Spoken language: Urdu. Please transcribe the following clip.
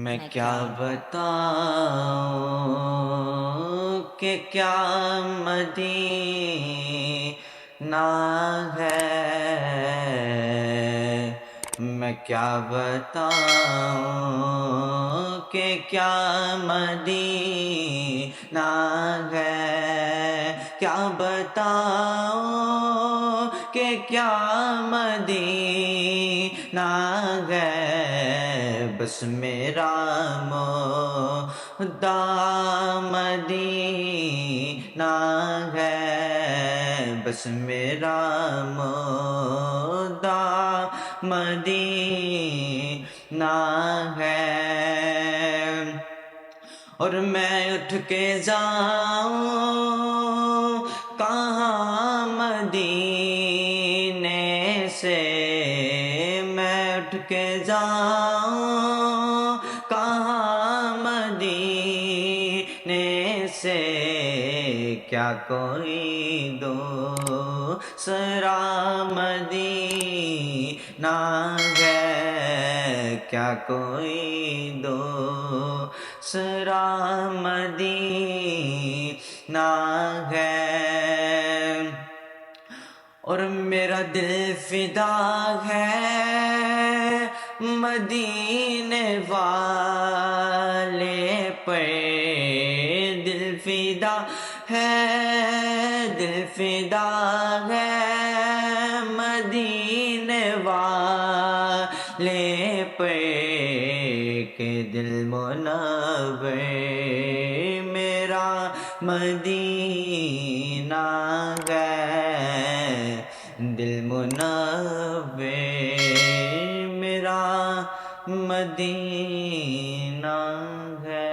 میں کیا بتاؤں کہ کیا مدینہ ہے، میں کیا بتاؤں کہ کیا مدینہ ہے، کیا بتاؤں کہ کیا مدینہ ہے، بس میرا مدعا مدینہ ہے، بس میرا مدعا مدینہ ہے۔ اور میں اٹھ کے جاؤں کہاں مدینے سے، میں اٹھ کے جاؤں کہاں مدینے سے، کیا کوئی دوسرا مدینہ ہے، کیا کوئی دوسرا مدینہ ہے۔ اور میرا دل فدا ہے مدینے والے پر، دل فدا ہے، دل فدا ہے مدینے والے پر، کہ دل منور میرا مدینہ ہے، دل منور میرا مدینہ ہے۔